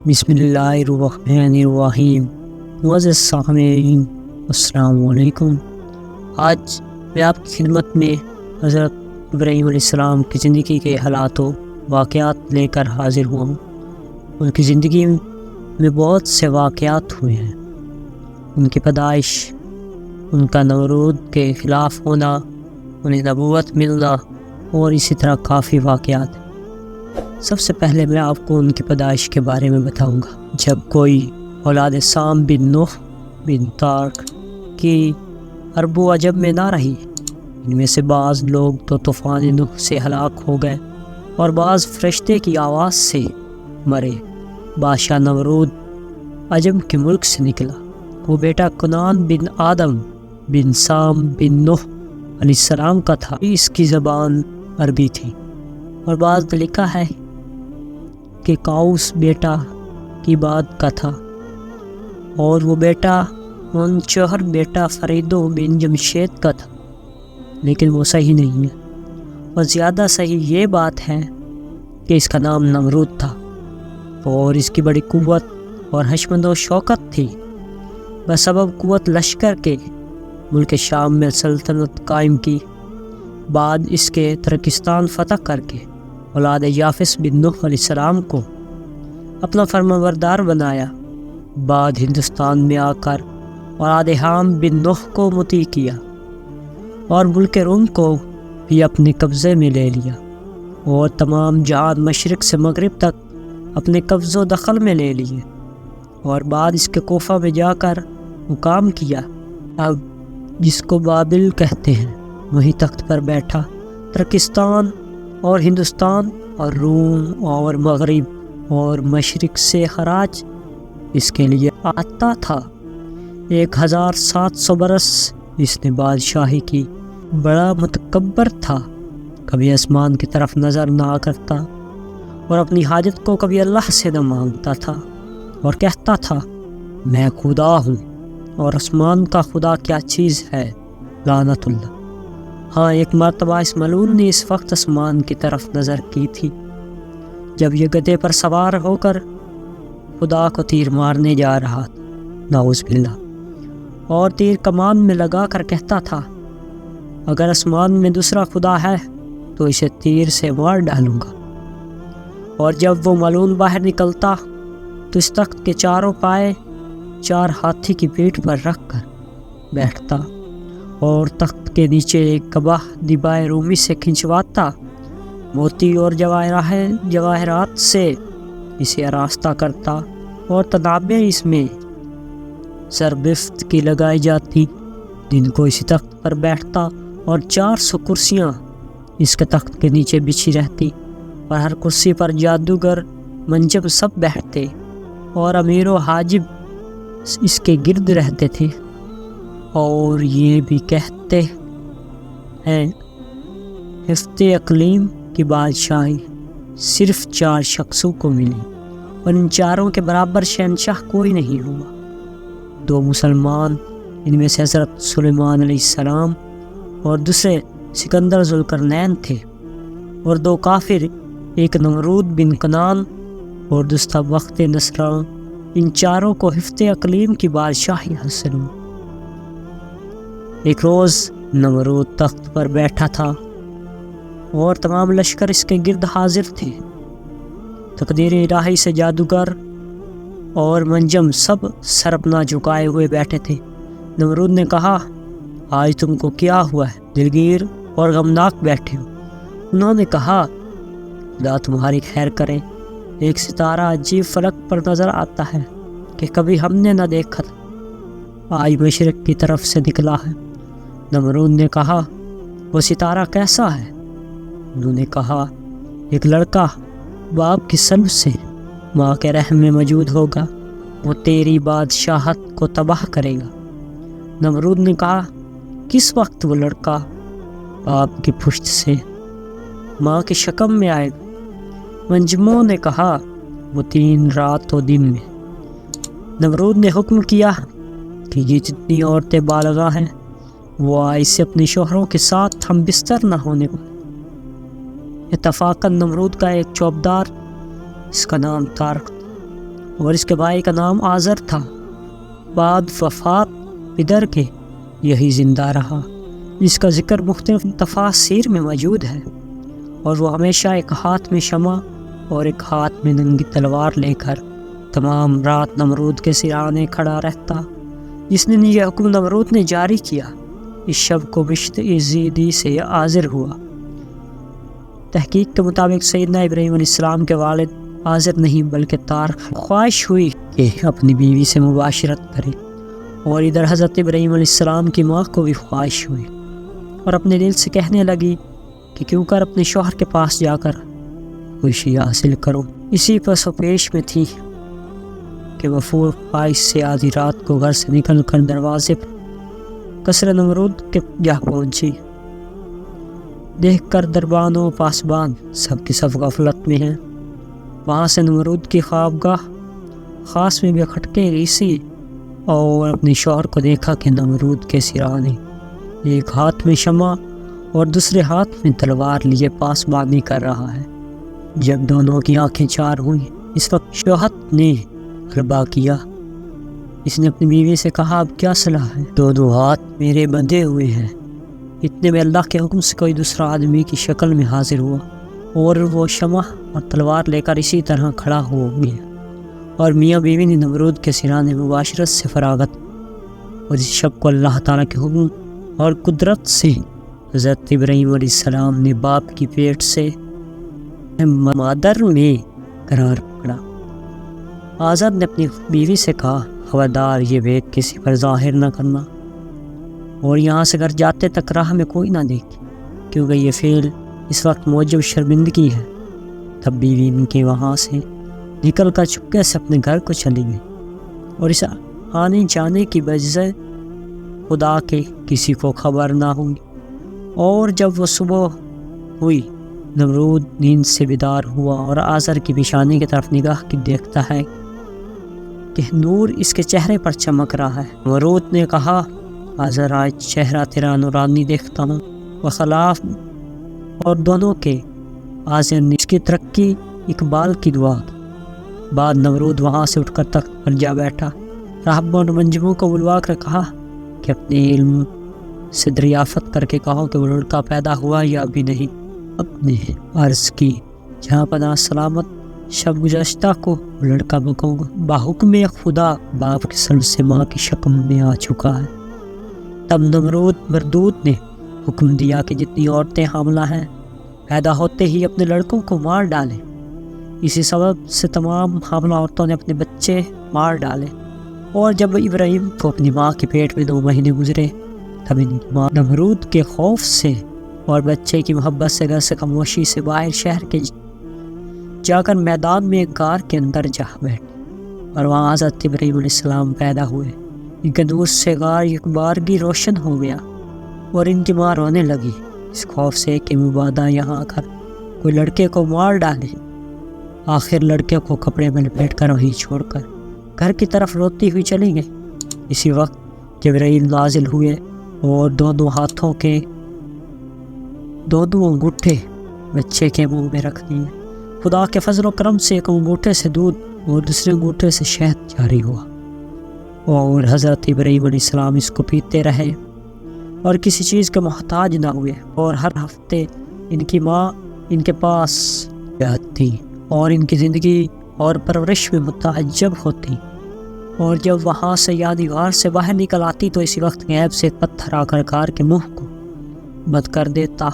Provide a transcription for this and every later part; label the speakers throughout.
Speaker 1: بسم اللہ الرحمن الرحیم۔ معزز سامعین السلام علیکم۔ آج میں آپ کی خدمت میں حضرت ابراہیم علیہ السلام کی زندگی کے حالات و واقعات لے کر حاضر ہوا ہوں۔ ان کی زندگی میں بہت سے واقعات ہوئے ہیں۔ ان کی پیدائش، ان کا نمرود کے خلاف ہونا، انہیں نبوت ملنا اور اسی طرح کافی واقعات ہیں۔ سب سے پہلے میں آپ کو ان کی پیدائش کے بارے میں بتاؤں گا۔ جب کوئی اولاد سام بن نوح بن تارک کی عرب و عجب میں نہ رہی، ان میں سے بعض لوگ تو طوفان نوح سے ہلاک ہو گئے اور بعض فرشتے کی آواز سے مرے۔ بادشاہ نمرود عجم کے ملک سے نکلا۔ وہ بیٹا کنان بن آدم بن سام بن نوح علیہ السلام کا تھا۔ اس کی زبان عربی تھی، اور بعض نے لکھا ہے کہ قاؤس بیٹا کی بات کا تھا، اور وہ بیٹا منچہر بیٹا فریدو بن جمشید کا تھا، لیکن وہ صحیح نہیں ہے۔ اور زیادہ صحیح یہ بات ہے کہ اس کا نام نمرود تھا، اور اس کی بڑی قوت اور حشمت و شوکت تھی۔ بسبب قوت لشکر کے ملک شام میں سلطنت قائم کی۔ بعد اس کے ترکستان فتح کر کے اولاد یافس بن نوح علیہ السلام کو اپنا فرمانبردار بنایا۔ بعد ہندوستان میں آ کر اولاد حام بن نوح کو مطیع کیا اور ملک روم کو بھی اپنے قبضے میں لے لیا، اور تمام جہان مشرق سے مغرب تک اپنے قبض و دخل میں لے لیے، اور بعد اس کے کوفہ میں جا کر مقام کیا، اب جس کو بابل کہتے ہیں، وہی تخت پر بیٹھا۔ ترکستان اور ہندوستان اور روم اور مغرب اور مشرق سے خراج اس کے لیے آتا تھا۔ 1700 برس اس نے بادشاہی کی۔ بڑا متکبر تھا، کبھی آسمان کی طرف نظر نہ کرتا، اور اپنی حاجت کو کبھی اللہ سے نہ مانگتا تھا، اور کہتا تھا میں خدا ہوں، اور آسمان کا خدا کیا چیز ہے، لعنت اللہ۔ ہاں، ایک مرتبہ اس ملعون نے اس وقت آسمان کی طرف نظر کی تھی جب یہ گدھے پر سوار ہو کر خدا کو تیر مارنے جا رہا تھا، نعوذ باللہ، اور تیر کمان میں لگا کر کہتا تھا اگر آسمان میں دوسرا خدا ہے تو اسے تیر سے مار ڈالوں گا۔ اور جب وہ ملعون باہر نکلتا تو اس تخت کے چاروں پائے 4 ہاتھی کی پیٹھ پر رکھ کر بیٹھتا، اور تخت کے نیچے ایک قبہ دیبائے رومی سے کھنچواتا، موتی اور جواہرات سے اسے آراستہ کرتا، اور تنابیں اس میں زربفت کی لگائی جاتی، جن کو اسی تخت پر بیٹھتا، اور 400 کرسیاں اس کے تخت کے نیچے بچھی رہتی، اور ہر کرسی پر جادوگر منجم سب بیٹھتے، اور امیر و حاجب اس کے گرد رہتے تھے، اور یہ بھی کہتے ہیں ہفتے اقلیم کی بادشاہی صرف 4 شخصوں کو ملی، اور ان چاروں کے برابر شہنشاہ کوئی نہیں ہوا۔ 2 مسلمان، ان میں سے حضرت سلیمان علیہ السلام اور دوسرے سکندر ذوالقرنین تھے، اور 2 کافر، ایک نمرود بن کنان اور دوسرا وقت نصراں۔ ان چاروں کو ہفتے اقلیم کی بادشاہی حاصل ہوئی۔ ایک روز نمرود تخت پر بیٹھا تھا اور تمام لشکر اس کے گرد حاضر تھے۔ تقدیر الہی سے جادوگر اور منجم سب سر اپنا جھکائے ہوئے بیٹھے تھے۔ نمرود نے کہا آج تم کو کیا ہوا ہے، دلگیر اور غمناک بیٹھے ہو؟ انہوں نے کہا خدا تمہاری خیر کرے، ایک ستارہ عجیب فلک پر نظر آتا ہے کہ کبھی ہم نے نہ دیکھا تھا، آج مشرق کی طرف سے نکلا ہے۔ نمرود نے کہا وہ ستارہ کیسا ہے؟ انہوں نے کہا ایک لڑکا باپ کی سلب سے ماں کے رحم میں موجود ہوگا، وہ تیری بادشاہت کو تباہ کرے گا۔ نمرود نے کہا کس وقت وہ لڑکا باپ کی پشت سے ماں کی شکم میں آئے گا؟ منجموں نے کہا وہ 3 رات و دن میں۔ نمرود نے حکم کیا کہ یہ جتنی عورتیں بالغاں ہیں وہ آج سے اپنے شوہروں کے ساتھ ہم بستر نہ ہونے پائیں۔ اتفاقاً نمرود کا ایک چوبدار، اس کا نام تارک تھا، اور اس کے بھائی کا نام آزر تھا۔ بعد وفات پدر کے یہی زندہ رہا، جس کا ذکر مختلف تفاسیر میں موجود ہے، اور وہ ہمیشہ ایک ہاتھ میں شمع اور ایک ہاتھ میں ننگی تلوار لے کر تمام رات نمرود کے سرانے کھڑا رہتا، جس نے یہ حکم نمرود نے جاری کیا۔ اس شب کو بشت یزیدی سے آزر ہوا۔ تحقیق کے مطابق سیدنا ابراہیم علیہ السلام کے والد آزر نہیں بلکہ تار خواہش ہوئی کہ اپنی بیوی سے مباشرت کرے، اور ادھر حضرت ابراہیم علیہ السلام کی ماں کو بھی خواہش ہوئی اور اپنے دل سے کہنے لگی کہ کیوں کر اپنے شوہر کے پاس جا کر خوشی حاصل کرو۔ اسی پس و پیش میں تھی کہ وفور خواہش سے آدھی رات کو گھر سے نکل کر دروازے پر قصر نمرود کے جا پہنچی۔ دیکھ کر دربان و پاسبان سب کی سب غفلت میں ہیں۔ وہاں سے نمرود کی خوابگاہ خاص میں بھی کھٹکے گئی اور اپنے شوہر کو دیکھا کہ نمرود کے سرانے ایک ہاتھ میں شمع اور دوسرے ہاتھ میں تلوار لیے پاسبانی کر رہا ہے۔ جب دونوں کی آنکھیں چار ہوئیں، اس وقت شوہر نے غلبہ کیا۔ اس نے اپنی بیوی سے کہا، اب کیا صلاح ہے؟ دونوں ہاتھ میرے بندھے ہوئے ہیں۔ اتنے میں اللہ کے حکم سے کوئی دوسرا آدمی کی شکل میں حاضر ہوا، اور وہ شمع اور تلوار لے کر اسی طرح کھڑا ہو گیا، اور میاں بیوی نے نمرود کے سرانے مباشرت سے فراغت۔ اور اس شب کو اللہ تعالیٰ کے حکم اور قدرت سے حضرت ابراہیم علیہ السلام نے باپ کی پیٹ سے مادر میں قرار پکڑا۔ آزاد نے اپنی بیوی سے کہا، خبردار یہ بھید کسی پر ظاہر نہ کرنا، اور یہاں سے گھر جاتے تک راہ میں کوئی نہ دیکھے، کیونکہ یہ فعل اس وقت موجب شرمندگی ہے۔ تب بیوی ان کے وہاں سے نکل کر چپکے سے اپنے گھر کو چلی گئی، اور اس آنے جانے کی وجہ خدا کے کسی کو خبر نہ ہوئی۔ اور جب وہ صبح ہوئی، نمرود نیند سے بیدار ہوا اور آزر کی پیشانی کی طرف نگاہ کی دیکھتا ہے کہ نور اس کے چہرے پر چمک رہا ہے۔ نمرود نے کہا، آزر آج چہرہ تیرا نورانی دیکھتا ہوں۔ وخلاف اور دونوں کے آزر نے اس کی ترقی اقبال کی دعا کی۔ بعد نمرود وہاں سے اٹھ کر تخت پر جا بیٹھا۔ راہب اور منجموں کو بلوا کر کہا کہ اپنے علم سے دریافت کر کے کہو کہ وہ لڑکا پیدا ہوا یا ابھی نہیں۔ اپنے عرض کی جہاں پناہ سلامت شب گزشتہ کو وہ لڑکا بحکم خدا باپ کے سر سے ماں کی شکم میں آ چکا ہے۔ تب نمرود مردود نے حکم دیا کہ جتنی عورتیں حاملہ ہیں پیدا ہوتے ہی اپنے لڑکوں کو مار ڈالیں۔ اسی سبب سے تمام حاملہ عورتوں نے اپنے بچے مار ڈالے، اور جب ابراہیم کو اپنی ماں کے پیٹ میں 2 مہینے گزرے، تب ان کی ماں نمرود کے خوف سے اور بچے کی محبت سے گھر سے خاموشی سے باہر شہر کے جا کر میدان میں ایک غار کے اندر جا بیٹھی، اور وہاں حضرت ابراہیم علیہ السلام پیدا ہوئے۔ ان کے دور سے غار ایک بارگی روشن ہو گیا، اور ان کی ماں رونے لگی اس خوف سے کہ مبادا یہاں آ کر کوئی لڑکے کو مار ڈالے۔ آخر لڑکے کو کپڑے میں لپیٹ کر وہیں چھوڑ کر گھر کی طرف روتی ہوئی چلی گئی۔ اسی وقت جبرائیل نازل ہوئے اور دونوں ہاتھوں کے دونوں انگوٹھے بچے کے منہ میں رکھ دیے۔ خدا کے فضل و کرم سے ایک انگوٹھے سے دودھ اور دوسرے انگوٹھے سے شہد جاری ہوا، اور حضرت ابراہیم علیہ السلام اس کو پیتے رہے اور کسی چیز کے محتاج نہ ہوئے، اور ہر ہفتے ان کی ماں ان کے پاس آتی اور ان کی زندگی اور پرورش میں متعجب ہوتی، اور جب وہاں سے یعنی غار سے باہر نکل آتی تو اسی وقت غیب سے ایک پتھر آ کر غار کے منہ کو بند کر دیتا،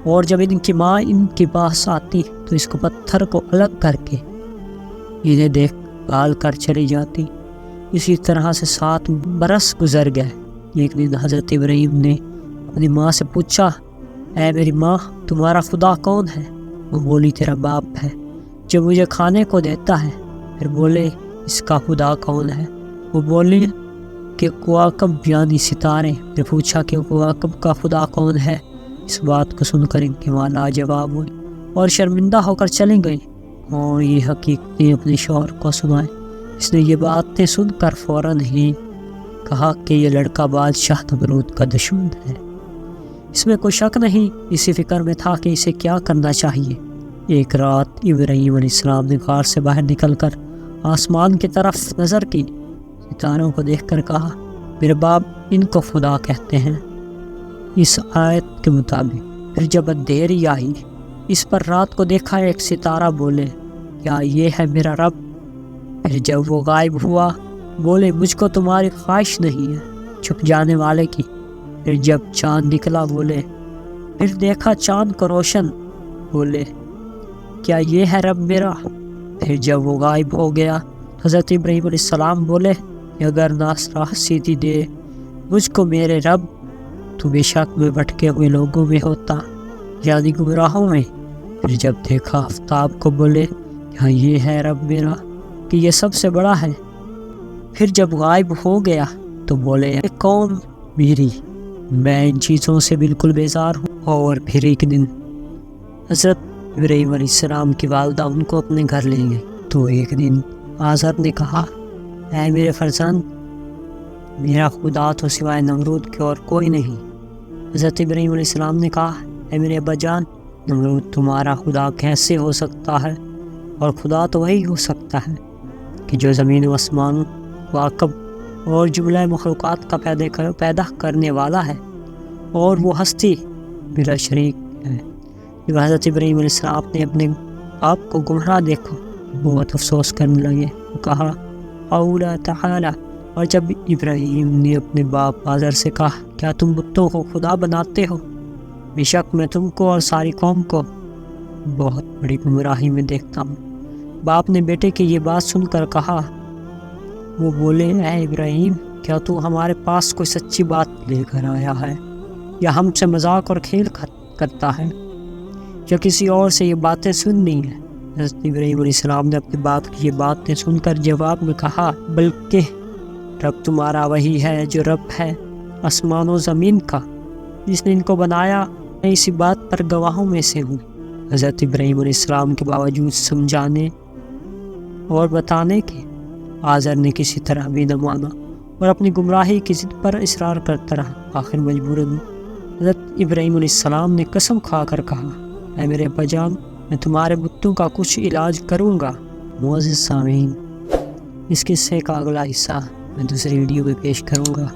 Speaker 1: اور جب ان کی ماں ان کے پاس آتی تو اس کو پتھر کو الگ کر کے انہیں دیکھ بھال کر چلی جاتی۔ اسی طرح سے 7 برس گزر گئے۔ ایک دن حضرت ابراہیم نے اپنی ماں سے پوچھا، اے میری ماں، تمہارا خدا کون ہے؟ وہ بولی، تیرا باپ ہے جو مجھے کھانے کو دیتا ہے۔ پھر بولے، اس کا خدا کون ہے؟ وہ بولی کہ کواکب یعنی ستارے۔ پھر پوچھا کہ کواکب کا خدا کون ہے؟ اس بات کو سن کر ان کی ماں لاجواب ہوئی اور شرمندہ ہو کر چلی گئی، اور یہ حقیقتیں اپنے شوہر کو سنائیں۔ اس نے یہ باتیں سن کر فوراً ہی کہا کہ یہ لڑکا بادشاہ نمرود کا دشمن ہے۔ اس میں کوئی شک نہیں، اسی فکر میں تھا کہ اسے کیا کرنا چاہیے۔ ایک رات ابراہیم علیہ السلام نے غار سے باہر نکل کر آسمان کی طرف نظر کی، ستاروں کو دیکھ کر کہا میرے باپ ان کو خدا کہتے ہیں اس آیت کے مطابق۔ پھر جب اندھیری آئی اس پر رات کو دیکھا، ایک ستارہ بولے کیا یہ ہے میرا رب؟ پھر جب وہ غائب ہوا بولے مجھ کو تمہاری خواہش نہیں ہے چھپ جانے والے کی۔ پھر جب چاند نکلا بولے، پھر دیکھا چاند کو روشن، بولے کیا یہ ہے رب میرا؟ پھر جب وہ غائب ہو گیا حضرت ابراہیم علیہ السلام بولے کہ اگر راہ سیدھی دے مجھ کو میرے رب تو بے شک میں بھٹکے ہوئے لوگوں میں ہوتا، یعنی گمراہوں میں۔ پھر جب دیکھا آفتاب کو بولے کیا یہ ہے رب میرا کہ یہ سب سے بڑا ہے؟ پھر جب غائب ہو گیا تو بولے اے قوم میری، میں ان چیزوں سے بالکل بیزار ہوں۔ اور پھر ایک دن حضرت ابراہیم علیہ السلام کی والدہ ان کو اپنے گھر لے گئی، تو ایک دن آزر نے کہا اے میرے فرزند، میرا خدا تو سوائے نمرود کے اور کوئی نہیں۔ حضرت ابراہیم علیہ السلام نے کہا اے میرے ابا جان، نمرود تمہارا خدا کیسے ہو سکتا ہے؟ اور خدا تو وہی ہو سکتا ہے کہ جو زمین و آسمان واقب اور جملہ مخلوقات کا پیدا کرنے والا ہے، اور وہ ہستی بلا شریک ہے۔ جب حضرت ابراہیم علیہ السلام نے اپنے آپ کو گمراہ دیکھا بہت افسوس کرنے لگے، کہا اولا تعالی۔ اور جب ابراہیم نے اپنے باپ آزر سے کہا کیا تم بتوں کو خدا بناتے ہو؟ بے شک میں تم کو اور ساری قوم کو بہت بڑی گمراہی میں دیکھتا ہوں۔ باپ نے بیٹے کی یہ بات سن کر کہا، وہ بولے اے ابراہیم، کیا تو ہمارے پاس کوئی سچی بات لے کر آیا ہے یا ہم سے مذاق اور کھیل کرتا ہے یا کسی اور سے یہ باتیں سننی ہیں؟ حضرت ابراہیم علیہ السلام نے اپنے باپ کی یہ باتیں سن کر جواب میں کہا بلکہ رب تمہارا وہی ہے جو رب ہے آسمان و زمین کا، جس نے ان کو بنایا، میں اسی بات پر گواہوں میں سے ہوں۔ حضرت ابراہیم علیہ السلام کے باوجود سمجھانے اور بتانے کے آزر نے کسی طرح بھی نہ مانا اور اپنی گمراہی کی ضد پر اصرار کرتا رہا۔ آخر مجبوراً حضرت ابراہیم علیہ السلام نے قسم کھا کر کہا اے میرے ابا جان، میں تمہارے بتوں کا کچھ علاج کروں گا۔ معزز سامعین، اس قصے کا اگلا حصہ میں دوسری ویڈیو میں پیش کروں گا۔